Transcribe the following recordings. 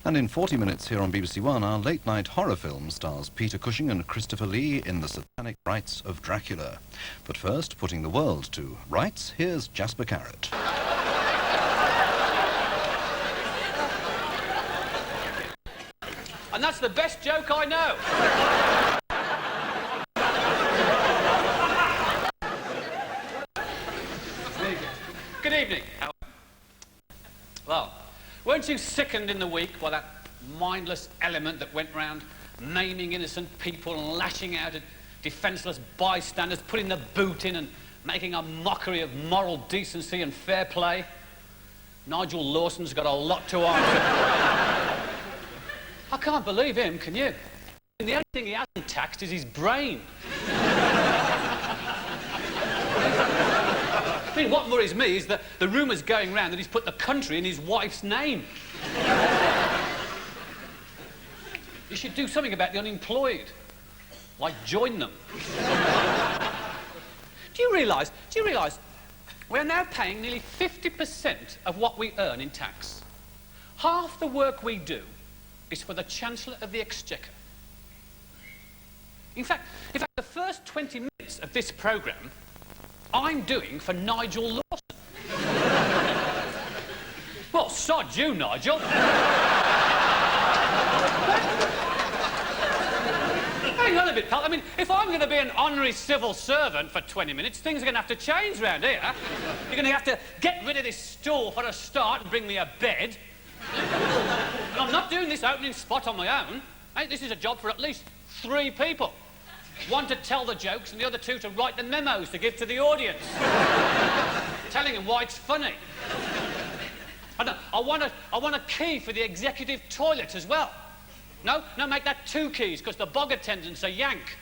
And in 40 minutes here on BBC One, our late-night horror film stars Peter Cushing and Christopher Lee in the satanic rites of Dracula. But first, putting the world to rights, here's Jasper Carrott. And that's the best joke I know. Good evening. Well, weren't you sickened in the week by that mindless element that went round maiming innocent people and lashing out at defenceless bystanders, putting the boot in and making a mockery of moral decency and fair play? Nigel Lawson's got a lot to answer. I can't believe him, can you? And the only thing he hasn't taxed is his brain. I mean, what worries me is that the rumours going round that he's put the country in his wife's name. You should do something about the unemployed. Like join them. Do you realise we're now paying nearly 50% of what we earn in tax? Half the work we do is for the Chancellor of the Exchequer. In fact, the first 20 minutes of this programme, I'm doing for Nigel Lawson. Well, sod you, Nigel. Hang on a bit, pal. I mean, if I'm going to be an honorary civil servant for 20 minutes, things are going to have to change round here. You're going to have to get rid of this store for a start and bring me a bed. I'm not doing this opening spot on my own. Hey, this is a job for at least 3 people. One to tell the jokes and the other 2 to write the memos to give to the audience. Telling them why it's funny. I want a key for the executive toilet as well. No, make that 2 keys, because the bog attendants are yank.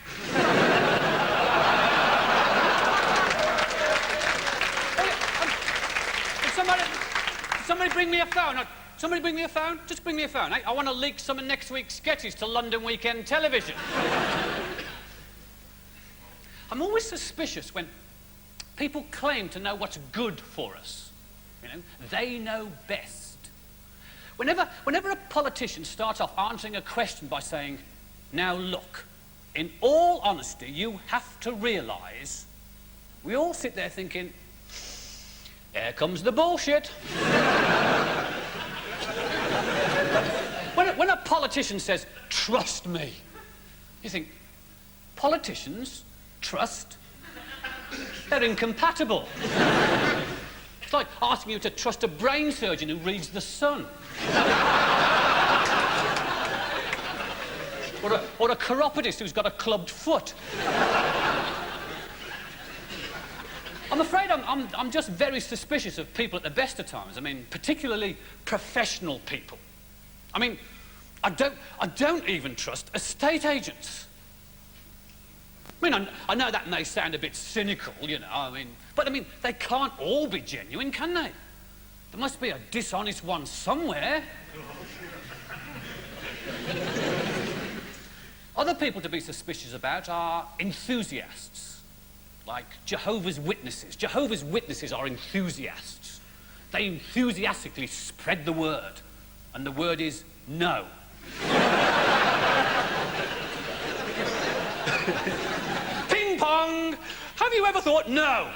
Somebody bring me a phone. Somebody bring me a phone? Just bring me a phone. I want to leak some of next week's sketches to London Weekend Television. I'm always suspicious when people claim to know what's good for us. You know, they know best. Whenever a politician starts off answering a question by saying, now look, in all honesty, you have to realise, we all sit there thinking, here comes the bullshit. When a politician says, trust me, you think, politicians trust? They're incompatible. It's like asking you to trust a brain surgeon who reads The Sun. or a chiropodist who's got a clubbed foot. I'm afraid I'm just very suspicious of people at the best of times. I mean, particularly professional people. I mean, I don't even trust estate agents. I mean, I know that may sound a bit cynical, you know, but they can't all be genuine, can they? There must be a dishonest one somewhere. Other people to be suspicious about are enthusiasts, like Jehovah's Witnesses. Jehovah's Witnesses are enthusiasts. They enthusiastically spread the word, and the word is no. Ping pong! Have you ever thought no?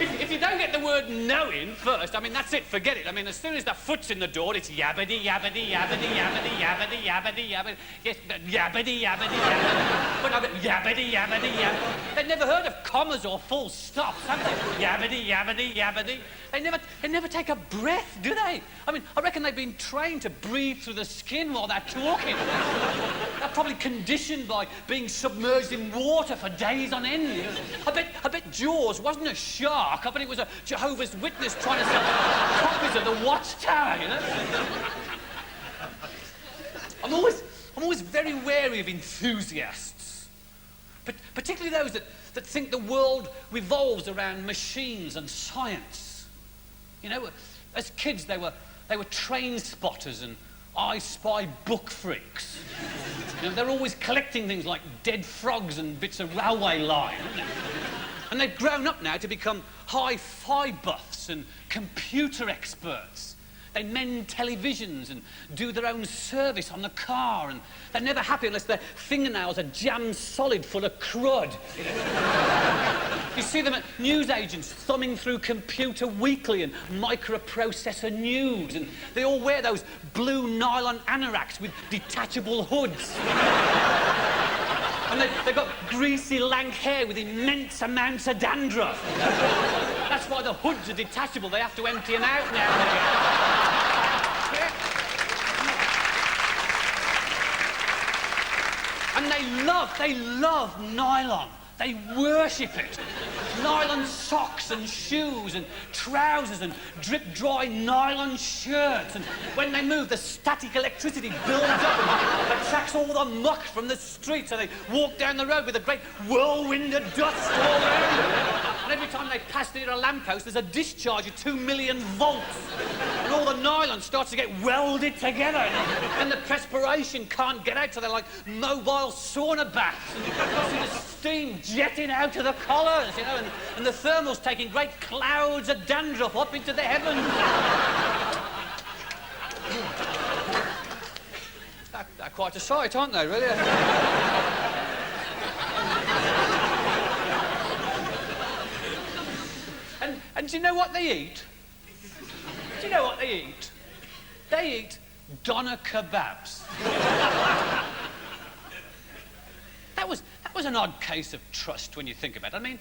If you don't get the word no in first, that's it, forget it. As soon as the foot's in the door, it's yabbity, yabbity, yabbity, yabbity, yabbity, yabbity, yabbity, yes, yabbity, yabbity, yabbity. But yabbity, yabbity, yabbity. They've never heard of commas or full stops, have they? Yabbity, yabbity, yabbity. They never take a breath, do they? I reckon they've been trained to breathe through the skin while they're talking. They're probably conditioned by being submerged in water for days on end. I bet Jaws wasn't a shark. I bet it was a Jehovah's Witness trying to sell copies of the Watchtower, you know? I'm always very wary of enthusiasts. But particularly those that think the world revolves around machines and science. You know, as kids they were train spotters and I Spy book freaks. You know, they're always collecting things like dead frogs and bits of railway line. And they've grown up now to become hi-fi buffs and computer experts. They mend televisions and do their own service on the car, and they're never happy unless their fingernails are jammed solid full of crud. You see them at newsagents thumbing through Computer Weekly and Microprocessor News, and they all wear those blue nylon anoraks with detachable hoods. And they've got greasy, lank hair with immense amounts of dandruff. That's why the hoods are detachable. They have to empty them out now and again. And they love nylon. They worship it. Nylon socks and shoes and trousers and drip-dry nylon shirts. And when they move, the static electricity builds up and attracts all the muck from the street, so they walk down the road with a great whirlwind of dust all around them. And every time they pass near a lamppost, there's a discharge of 2 million volts. And all the nylon starts to get welded together. And the perspiration can't get out, so they're like mobile sauna baths. And you can see the steam jetting out of the collars, you know, and the thermals taking great clouds of dandruff up into the heavens. They're quite a sight, aren't they, really? And do you know what they eat? Do you know what they eat? They eat doner kebabs. That was an odd case of trust when you think about it. I mean,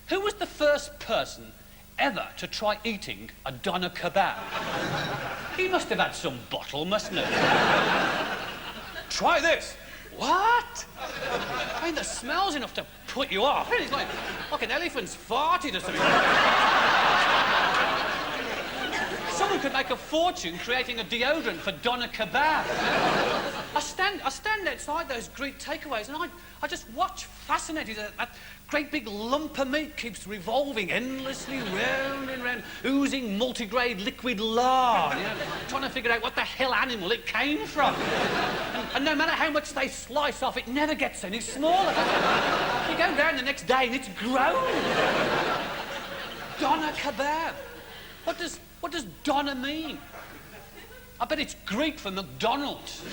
who was the first person ever to try eating a doner kebab? He must have had some bottle, mustn't he? Try this. What? I mean, the smell's enough to put you off. It's like an elephant's farted or something. Someone could make a fortune creating a deodorant for doner kebab. I stand outside those Greek takeaways and I just watch, fascinated. That great big lump of meat keeps revolving endlessly round and round, oozing multigrade liquid lard, you know, trying to figure out what the hell animal it came from. And no matter how much they slice off, it never gets any smaller. You go down the next day and it's grown. Doner kebab. What does doner mean? I bet it's Greek for McDonald's.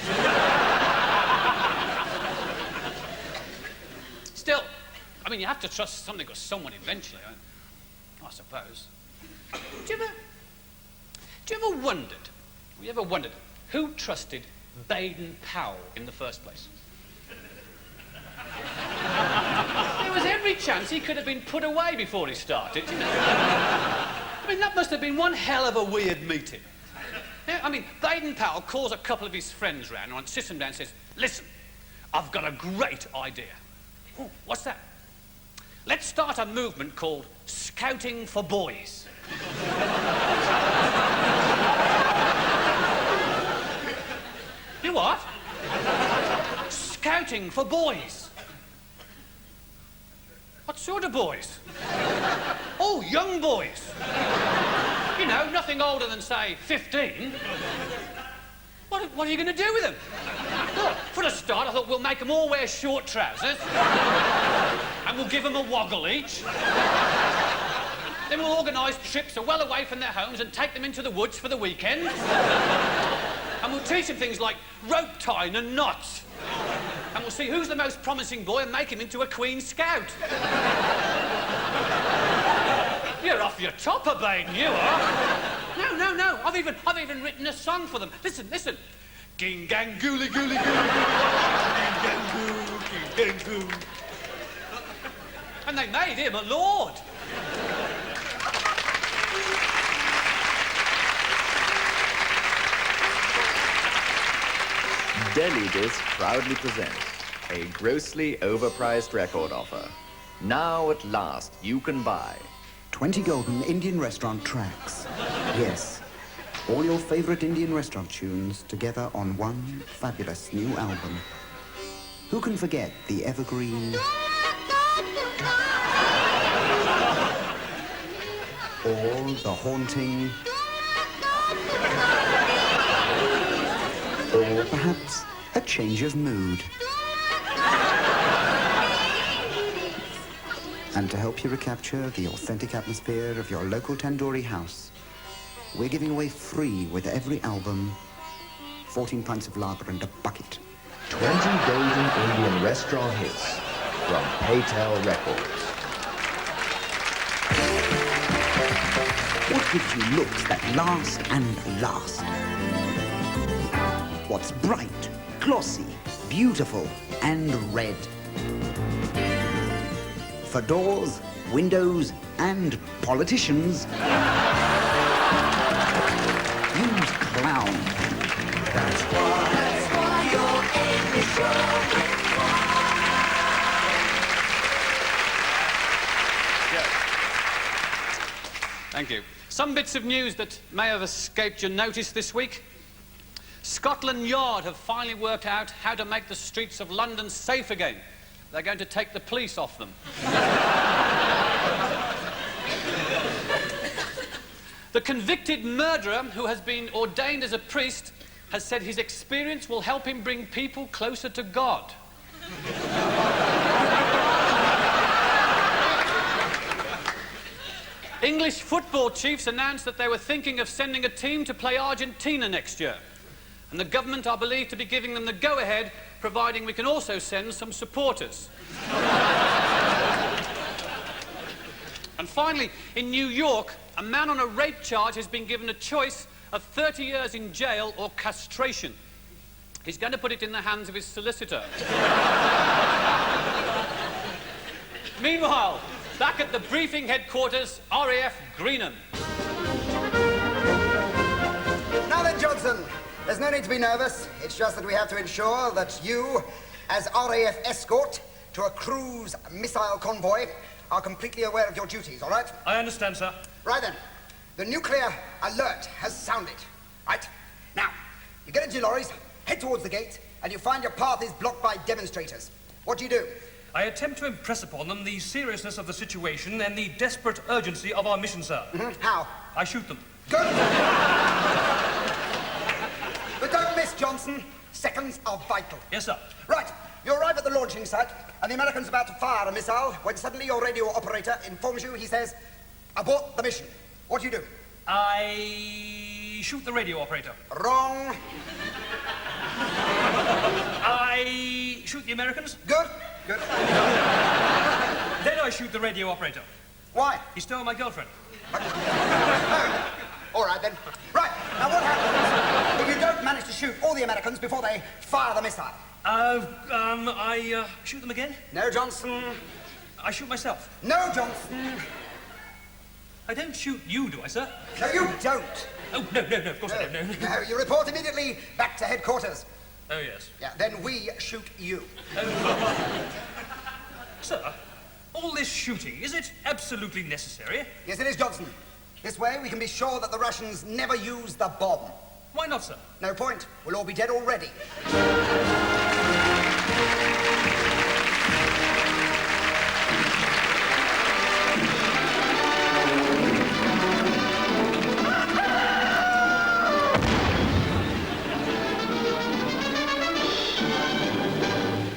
Still, I mean, you have to trust something or someone eventually, I suppose. Do you ever wondered who trusted Baden-Powell in the first place? There was every chance he could have been put away before he started, you know. I mean, that must have been one hell of a weird meeting. Yeah, I mean, Baden-Powell calls a couple of his friends round and sits them down and says, "Listen, I've got a great idea." "Oh, what's that?" "Let's start a movement called Scouting for Boys." You what? Scouting for boys. What sort of boys? Oh, young boys. You know, nothing older than, say, 15. What are you going to do with them? Look, for a start, I thought we'll make them all wear short trousers. And we'll give them a woggle each. Then we'll organise trips well away from their homes and take them into the woods for the weekend. And we'll teach them things like rope tying and knots. And we'll see who's the most promising boy and make him into a Queen Scout. You're off your topper, Baden, you are. No. I've even written a song for them. Listen. Ging gang gooly gooly gooly. Ging gang goo. And they made him a lord. Delhi Disc proudly presents a grossly overpriced record offer. Now at last you can buy 20 golden Indian restaurant tracks. Yes, all your favorite Indian restaurant tunes together on one fabulous new album. Who can forget the evergreen or the haunting, or perhaps a change of mood? And to help you recapture the authentic atmosphere of your local tandoori house, we're giving away free with every album 14 pints of lager and a bucket. 20 golden Indian restaurant hits from Paytel Records. What gives you looks that last and last? What's bright, glossy, beautiful, and red? For doors, windows, and politicians, use Clown. That's why you're in the show. Thank you. Some bits of news that may have escaped your notice this week. Scotland Yard have finally worked out how to make the streets of London safe again. They're going to take the police off them. The convicted murderer, who has been ordained as a priest, has said his experience will help him bring people closer to God. English football chiefs announced that they were thinking of sending a team to play Argentina next year. And the government are believed to be giving them the go-ahead, providing we can also send some supporters. And finally, in New York, a man on a rape charge has been given a choice of 30 years in jail or castration. He's going to put it in the hands of his solicitor. Meanwhile, back at the briefing headquarters, RAF Greenham. Now then, Johnson, there's no need to be nervous. It's just that we have to ensure that you, as RAF escort to a cruise missile convoy, are completely aware of your duties, all right? I understand, sir. Right then. The nuclear alert has sounded, right? Now, you get into your lorries, head towards the gate, and you find your path is blocked by demonstrators. What do you do? I attempt to impress upon them the seriousness of the situation and the desperate urgency of our mission, sir. How? I shoot them. Good. But don't miss, Johnson. Seconds are vital. Yes, sir. Right. You arrive at the launching site, and the American's about to fire a missile when suddenly your radio operator informs you, he says, abort the mission. What do you do? I shoot the radio operator. Wrong. I shoot the Americans. Good. Good. Then I shoot the radio operator. Why? He stole my girlfriend. Oh. All right, then. Right. Now, what happens if you don't manage to shoot all the Americans before they fire the missile? I shoot them again. No, Johnson. I shoot myself. No, Johnson. I don't shoot you, do I, sir? No, you don't. Oh, no, of course I don't. No. No, you report immediately back to headquarters. Oh, yes. Yeah, then we shoot you. Sir, all this shooting, is it absolutely necessary? Yes, it is, Johnson. This way we can be sure that the Russians never use the bomb. Why not, sir? No point. We'll all be dead already.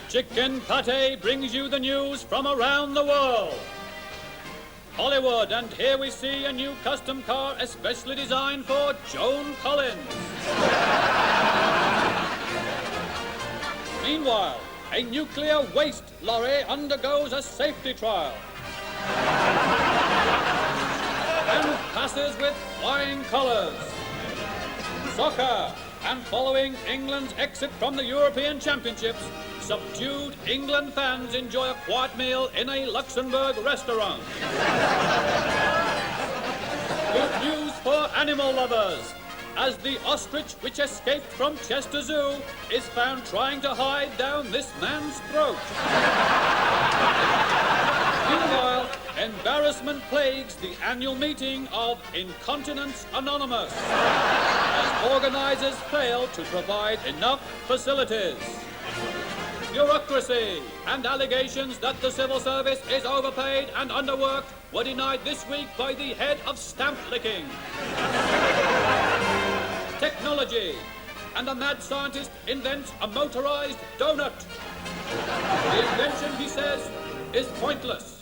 Chicken Pate brings you the news from around the world. Hollywood, and here we see a new custom car especially designed for Joan Collins. Meanwhile, a nuclear waste lorry undergoes a safety trial and passes with flying colours. Soccer, and following England's exit from the European Championships, subdued England fans enjoy a quiet meal in a Luxembourg restaurant. Good news for animal lovers, as the ostrich which escaped from Chester Zoo is found trying to hide down this man's throat. Meanwhile, embarrassment plagues the annual meeting of Incontinence Anonymous, as organisers fail to provide enough facilities. Bureaucracy and allegations that the civil service is overpaid and underworked were denied this week by the head of stamp licking. Technology, and a mad scientist invents a motorized donut. The invention, he says, is pointless.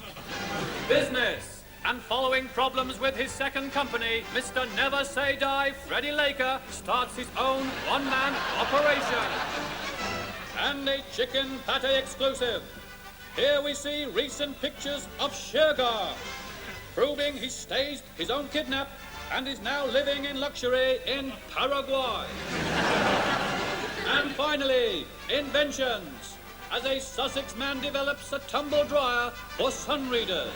Business, And following problems with his second company, Mr. Never Say Die, Freddie Laker, starts his own one-man operation. And a chicken pate exclusive. Here we see recent pictures of Shergar, proving he staged his own kidnap and is now living in luxury in Paraguay. And finally, inventions, as a Sussex man develops a tumble dryer for sun readers.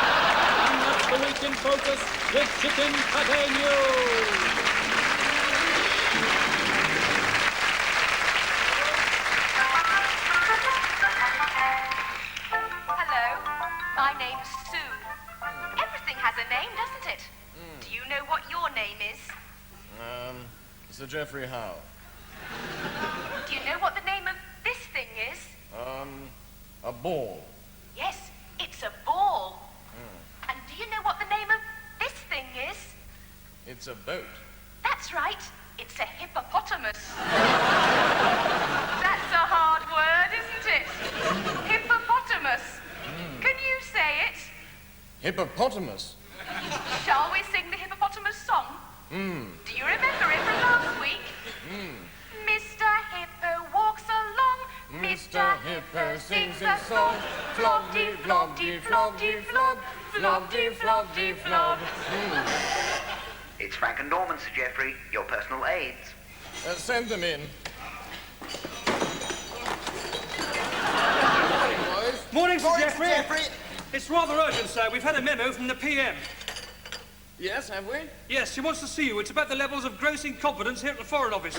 And that's the week in focus with Chicken Pate News. My name's Sue. Everything has a name, doesn't it? Do you know what your name is? Sir Geoffrey Howe. Do you know what the name of this thing is? A ball. Yes, it's a ball. And do you know what the name of this thing is? It's a boat. That's right. It's a hippopotamus. That's a hard word, isn't it? Hippopotamus. Can you say it? Hippopotamus? Shall we sing the hippopotamus song? Do you remember it from last week? Mr. Hippo walks along. Mr. Hippo sings a song. Flog-de, flog-de, flog-de, flog. Flog-de, flog-de, flog. It's Frank and Norman, Sir Geoffrey, your personal aides. Send them in. Morning, Sir Morning, Geoffrey. Sir Geoffrey. It's rather urgent, sir. We've had a memo from the PM. Yes, have we? Yes, she wants to see you. It's about the levels of gross incompetence here at the Foreign Office.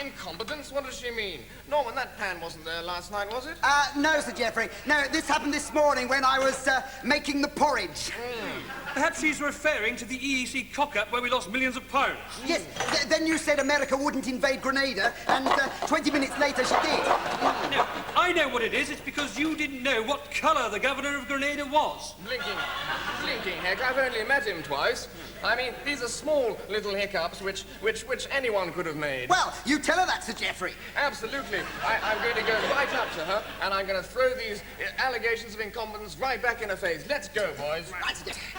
Incompetence? What does she mean? Norman, that pan wasn't there last night, was it? No, Sir Geoffrey. No, this happened this morning when I was making the porridge. Perhaps she's referring to the EEC cock-up where we lost millions of pounds. Yes, then you said America wouldn't invade Grenada, and 20 minutes later she did. No, I know what it is. It's because you didn't know what colour the governor of Grenada was. Blinking heck, I've only met him twice. I mean, these are small little hiccups which anyone could have made. Well, you tell her that, Sir Geoffrey. Absolutely. I'm going to go right up to her, and I'm going to throw these allegations of incompetence right back in her face. Let's go, boys. Right, Sir Geoffrey.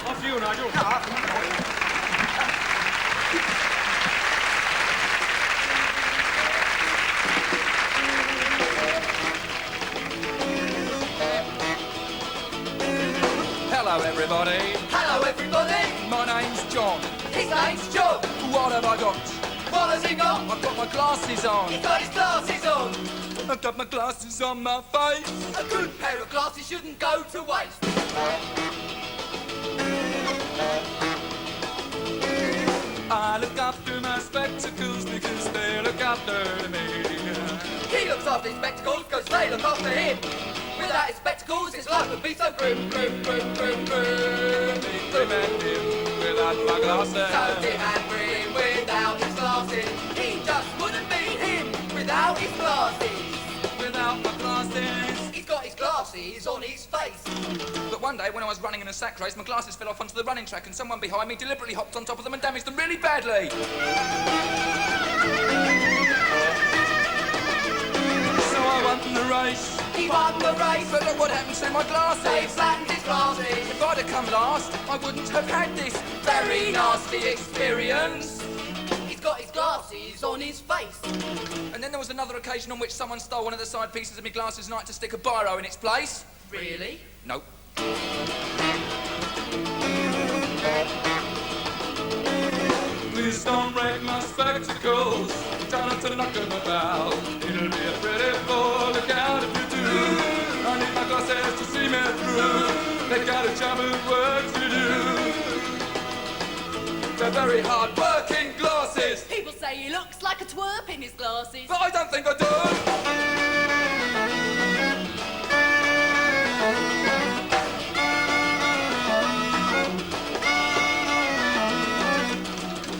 Off you, Nigel. Hello, everybody. Hello, everybody. My name's John. His name's John. What have I got? What has he got? I've got my glasses on. He's got his glasses on. I've got my glasses on my face. A good pair of glasses shouldn't go to waste. I look after my spectacles because they look after me. He looks after his spectacles because they look after him. Without his spectacles, his life would be so grim, grim, grim, grim, grim. Grim and dim without my glasses. So dim and grim without his glasses. He just wouldn't be him without his glasses. Without my glasses. He's got his glasses on his face. But one day when I was running in a sack race, my glasses fell off onto the running track and someone behind me deliberately hopped on top of them and damaged them really badly. So I won the race. He won the race. But look what happened to my glasses. They flattened his glasses. If I'd have come last, I wouldn't have had this very nasty experience. He's got his glasses on his face. And then there was another occasion on which someone stole one of the side pieces of my glasses and I had to stick a biro in its place. Really? Nope. Please don't break my spectacles. Try not to knock them about. It'll be a pretty full look out if you do. I need my glasses to see me through. They got a job of work to do. They're very hard-working glasses. People say he looks like a twerp in his glasses. But I don't think I do.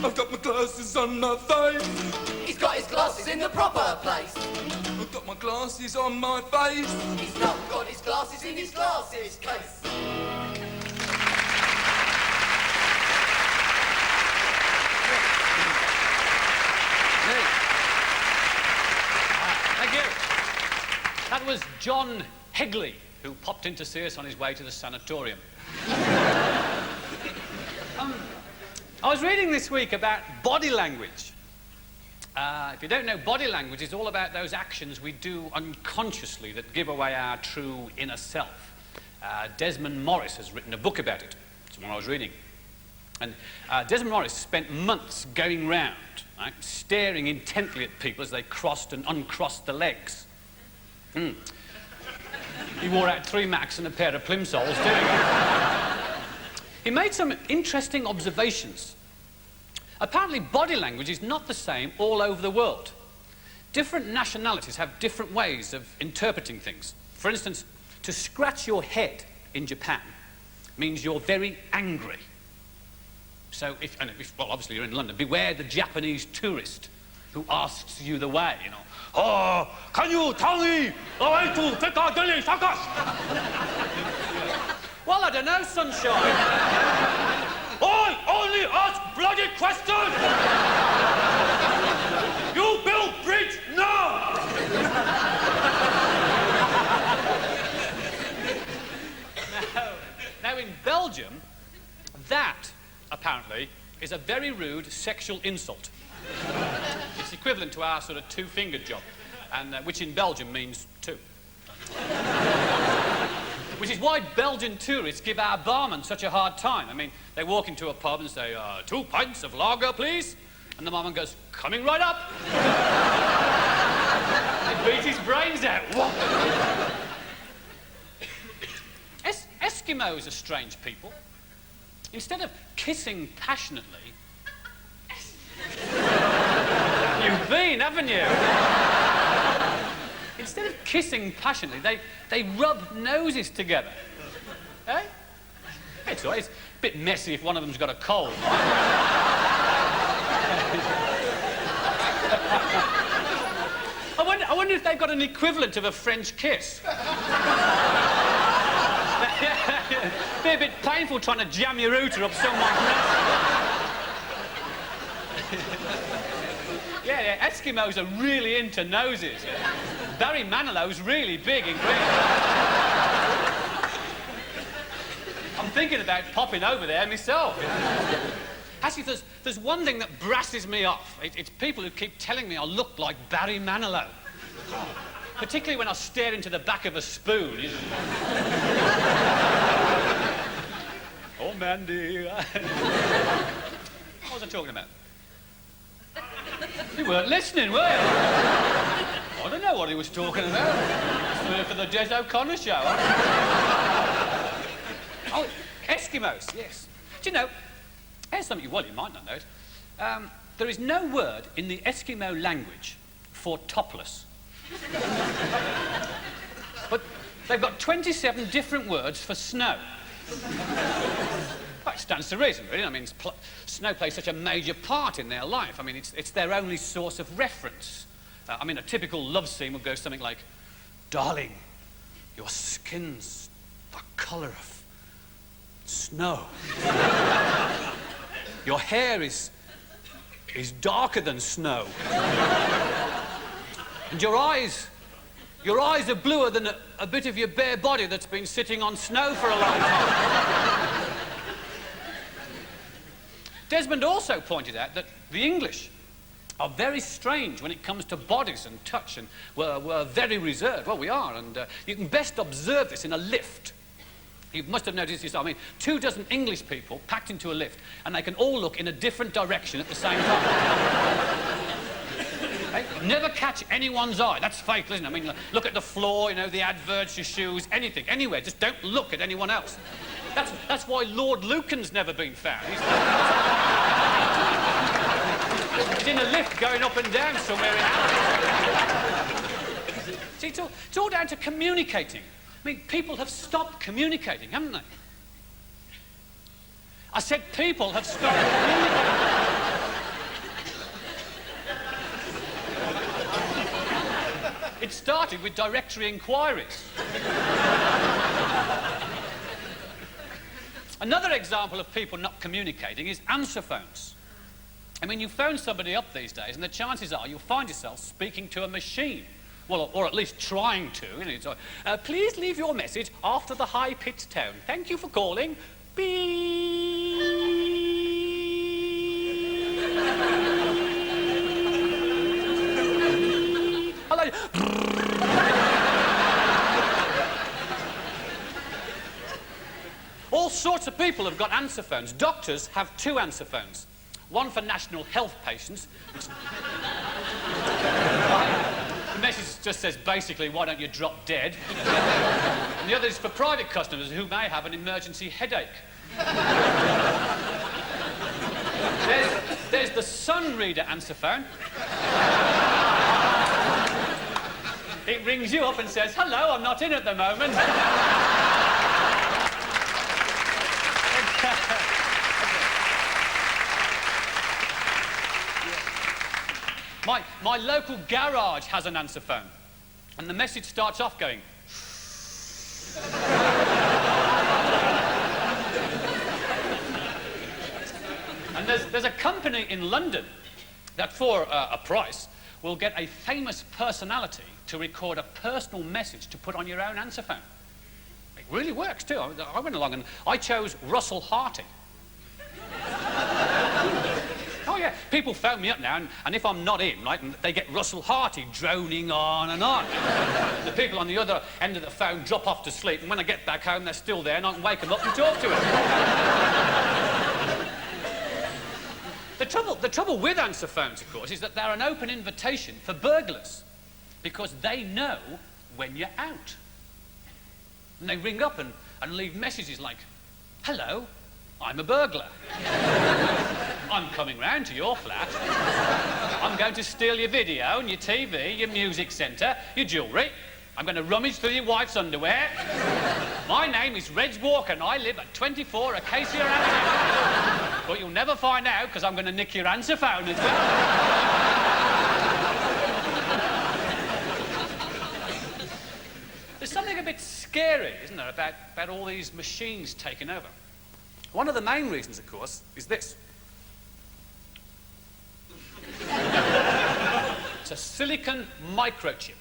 I've got my glasses on my face. He's got his glasses in the proper place. I've got my glasses on my face. He's not got his glasses in his glasses case. Thank you. That was John Higley, who popped in to see us on his way to the sanatorium. I was reading this week about body language. If you don't know, body language is all about those actions we do unconsciously that give away our true inner self. Desmond Morris has written a book about it. It's the one I was reading. And Desmond Morris spent months going round, right, staring intently at people as they crossed and uncrossed the legs. He wore out 3 Macs and a pair of plimsolls doing it. He made some interesting observations. Apparently, body language is not the same all over the world. Different nationalities have different ways of interpreting things. For instance, to scratch your head in Japan means you're very angry. So, well, obviously you're in London, beware the Japanese tourist who asks you the way, you know. Oh, can you tell me the way to Piccadilly Circus? Well, I don't know, sunshine. I only ask bloody questions! You build bridge now! Now, in Belgium, that, apparently, is a very rude sexual insult. It's equivalent to our sort of 2-fingered job, and which in Belgium means 2. Which is why Belgian tourists give our barman such a hard time. I mean, they walk into a pub and say, 2 pints of lager, please. And the barman goes, coming right up. It beats his brains out. Eskimos are strange people. Instead of kissing passionately, you've been, haven't you? Instead of kissing passionately, they rub noses together. Eh? It's all right. It's a bit messy if one of them's got a cold. I wonder if they've got an equivalent of a French kiss. Be a bit painful trying to jam your router up someone's nose. Yeah, Eskimos are really into noses. Barry Manilow's really big and green. I'm thinking about popping over there myself. Actually, there's one thing that brasses me off. It's people who keep telling me I look like Barry Manilow. Particularly when I stare into the back of a spoon. Oh, Mandy. What was I talking about? You weren't listening, were you? I don't know what he was talking about. For the Des O'Connor show. Oh, Eskimos, yes. Do you know, here's something you might not know. There is no word in the Eskimo language for topless. But they've got 27 different words for snow. Well, it stands to reason, really. I mean, snow plays such a major part in their life. I mean, it's their only source of reference. I mean, a typical love scene would go something like, darling, your skin's the colour of snow. Your hair is darker than snow. And your eyes are bluer than a bit of your bare body that's been sitting on snow for a long time. Desmond also pointed out that the English are very strange when it comes to bodies and touch, and we're very reserved. Well, we are, and you can best observe this in a lift. You must have noticed this. I mean, 24 English people packed into a lift, and they can all look in a different direction at the same time. Never catch anyone's eye. That's fatal, isn't it? I mean, look at the floor, you know, the adverts, your shoes, anything, anywhere. Just don't look at anyone else. That's why Lord Lucan's never been found. He's in a lift going up and down somewhere in Africa. See, it's all down to communicating. I mean, people have stopped communicating, haven't they? I said people have stopped communicating. It started with directory inquiries. Another example of people not communicating is answer phones. I mean, you phone somebody up these days, and the chances are you'll find yourself speaking to a machine Well, or at least trying to. You know, so, please leave your message after the high-pitched tone. Thank you for calling. Beep. Hello. All sorts of people have got answer phones. Doctors have 2 answer phones. One for national health patients. The message just says, basically, why don't you drop dead? And the other is for private customers who may have an emergency headache. There's the Sun Reader answer phone. It rings you up and says, hello, I'm not in at the moment. My local garage has an answer phone, and the message starts off going... And there's a company in London that, for a price, will get a famous personality to record a personal message to put on your own answer phone. It really works, too. I went along and I chose Russell Harty. Oh, yeah. People phone me up now, and if I'm not in, right, and they get Russell Harty droning on and on. The people on the other end of the phone drop off to sleep, and when I get back home, they're still there, and I can wake them up and talk to them. The trouble with answer phones, of course, is that they're an open invitation for burglars, because they know when you're out. And they ring up and leave messages like, hello, I'm a burglar. I'm coming round to your flat. I'm going to steal your video and your TV, your music centre, your jewellery. I'm going to rummage through your wife's underwear. My name is Reg Walker and I live at 24 Acacia Avenue. But you'll never find out because I'm going to nick your answer phone as well. There's something a bit scary, isn't there, about all these machines taking over. One of the main reasons, of course, is this. It's a silicon microchip.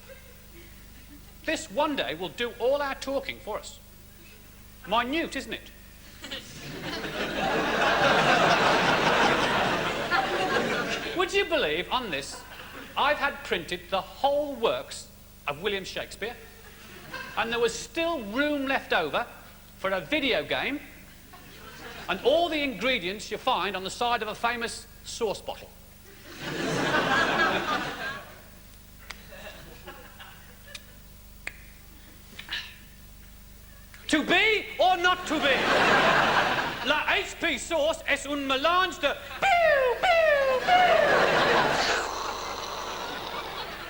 This one day will do all our talking for us. Minute, isn't it? Would you believe, on this, I've had printed the whole works of William Shakespeare, and there was still room left over for a video game and all the ingredients you find on the side of a famous sauce bottle. To be or not to be? La HP sauce es un mélange de...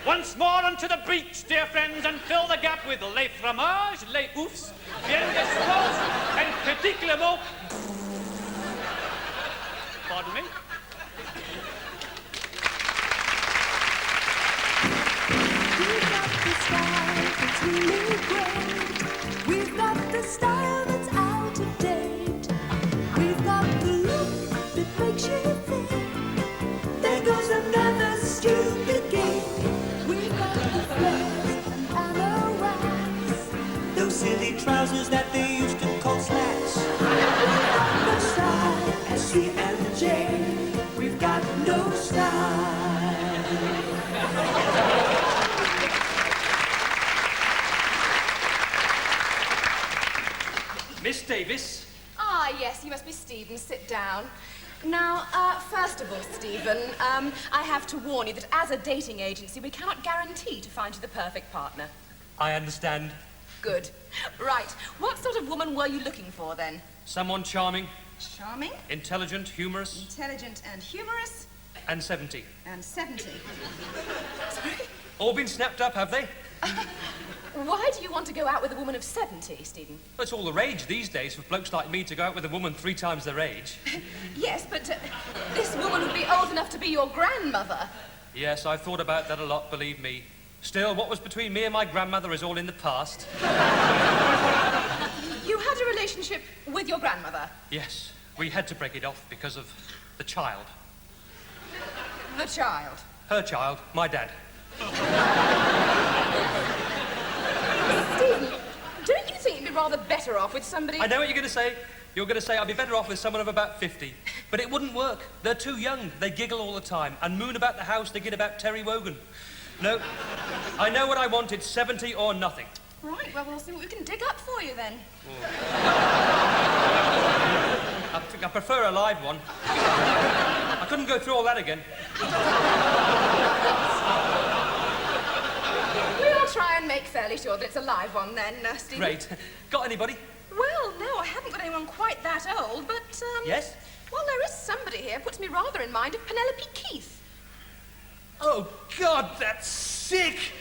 Once more onto the beach, dear friends, and fill the gap with les fromages, les oufs, bien disposés, and particulièrement... Pardon me? We've got the style that's really great. We've got the style that's out of date. We've got the look that makes you think. There goes another stupid gig. We've got the flares and anoraks, those silly trousers that they used to call slacks. We've got no style, S-C and J. We've got no style. Miss Davis? Ah, yes, you must be Stephen. Sit down. Now, first of all, Stephen, I have to warn you that as a dating agency, we cannot guarantee to find you the perfect partner. I understand. Good. Right. What sort of woman were you looking for, then? Someone charming. Charming? Intelligent, humorous. Intelligent and humorous. And 70. And 70. Sorry? All been snapped up, have they? Why do you want to go out with a woman of 70, Stephen? Well, it's all the rage these days for blokes like me to go out with a woman 3 times their age. Yes, but this woman would be old enough to be your grandmother. Yes, I've thought about that a lot, believe me. Still, what was between me and my grandmother is all in the past. You had a relationship with your grandmother? Yes, we had to break it off because of the child. The child? Her child, my dad. rather better off with somebody... I know what you're going to say. You're going to say I'd be better off with someone of about 50. But it wouldn't work. They're too young. They giggle all the time. And moon about the house thinking about Terry Wogan. No, I know what I wanted, 70 or nothing. Right, well, we'll see what we can dig up for you, then. I prefer a live one. I couldn't go through all that again. We'll try and make fairly sure that it's a live one, then, Stephen. Great. Got anybody? Well, no, I haven't got anyone quite that old, but, Yes? Well, there is somebody here puts me rather in mind of Penelope Keith. Oh, God, that's sick!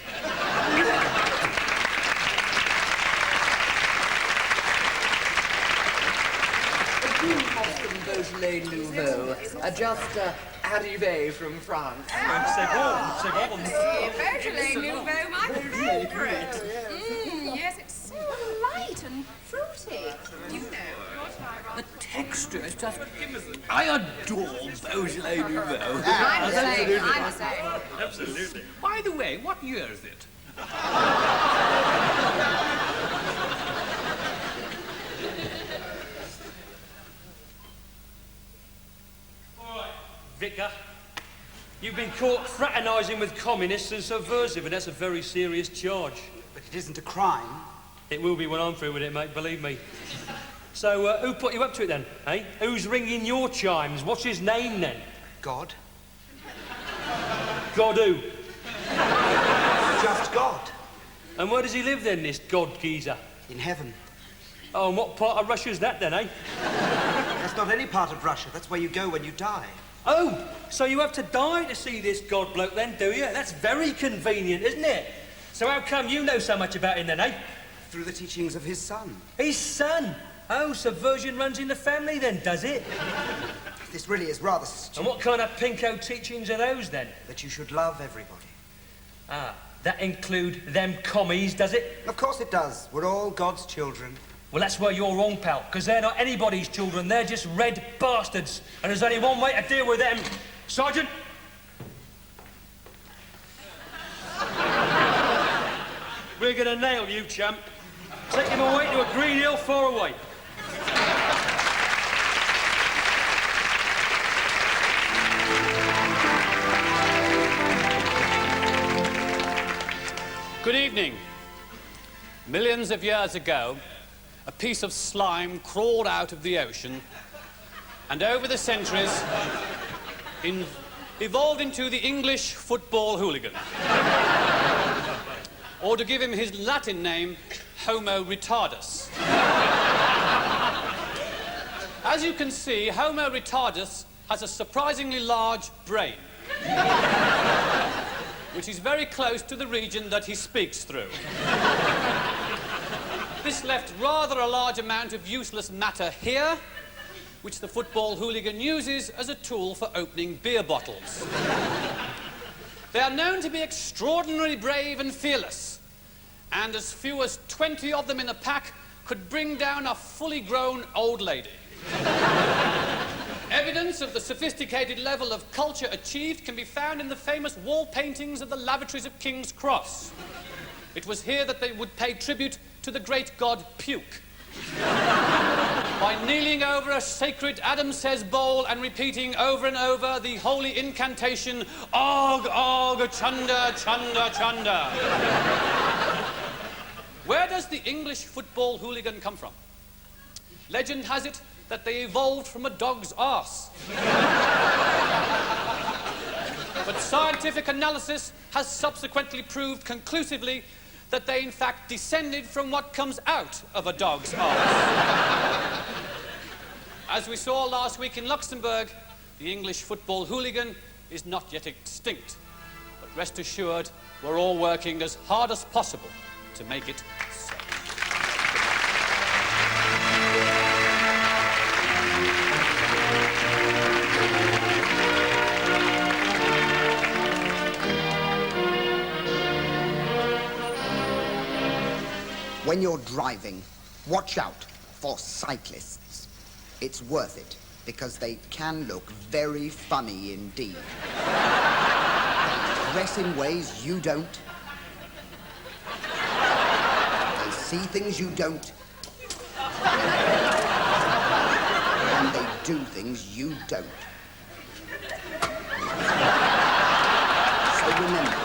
Do you have some Beaujolais Nouveau? Just arrivé from France. C'est bon. Beaujolais Nouveau, my favourite. Yes, it's so light and fruity. You know, your try, Ron. The texture is just... I adore Beaujolais Nouveau. I'm the same. Absolutely. By the way, what year is it? Vicar, you've been caught fraternising with communists and subversive, and that's a very serious charge. But it isn't a crime. It will be when I'm through with it, mate, believe me. So, who put you up to it, then, eh? Who's ringing your chimes? What's his name, then? God. God who? Just God. And where does he live, then, this God geezer? In heaven. Oh, and what part of Russia's that, then, eh? That's not any part of Russia. That's where you go when you die. Oh, so you have to die to see this God bloke, then, do you? That's very convenient, isn't it? So how come you know so much about him, then, eh? Through the teachings of his son. His son? Oh, subversion runs in the family, then, does it? This really is rather And what kind of pinko teachings are those, then? That you should love everybody. Ah, that include them commies, does it? Of course it does. We're all God's children. Well, that's where you're wrong, pal, because they're not anybody's children. They're just red bastards. And there's only one way to deal with them. Sergeant? We're gonna nail you, champ. Take him away to a green hill far away. Good evening. Millions of years ago, a piece of slime crawled out of the ocean and over the centuries evolved into the English football hooligan. Or to give him his Latin name, Homo retardus. As you can see, Homo retardus has a surprisingly large brain, which is very close to the region that he speaks through. This left rather a large amount of useless matter here, which the football hooligan uses as a tool for opening beer bottles. They are known to be extraordinarily brave and fearless, and as few as 20 of them in a pack could bring down a fully grown old lady. Evidence of the sophisticated level of culture achieved can be found in the famous wall paintings of the lavatories of King's Cross. It was here that they would pay tribute to the great god Puke by kneeling over a sacred Adam Says bowl and repeating over and over the holy incantation, Og, Og, Chunda, Chunda, Chunda. Where does the English football hooligan come from? Legend has it that they evolved from a dog's arse. But scientific analysis has subsequently proved conclusively that they in fact descended from what comes out of a dog's arse. As we saw last week in Luxembourg, the English football hooligan is not yet extinct. But rest assured, we're all working as hard as possible to make it so. When you're driving, watch out for cyclists. It's worth it, because they can look very funny indeed. They dress in ways you don't. They see things you don't. And they do things you don't. So remember,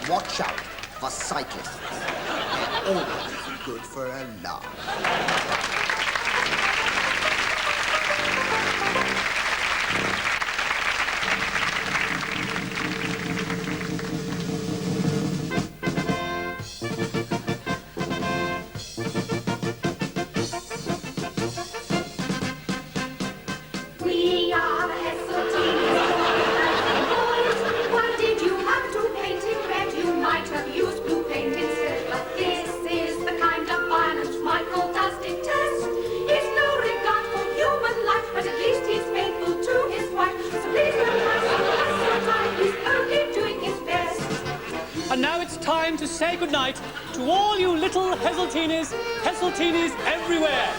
watch out for cyclists. They're always good for a laugh. We are Heseltine. Why did you have to paint it red? You might have used blue paint instead. But this is the kind of violence Michael does detest. He's no regard for human life, but at least he's faithful to his wife. So please don't pass your time. He's only doing his best. And now it's time to say goodnight to all you little Heseltinis everywhere.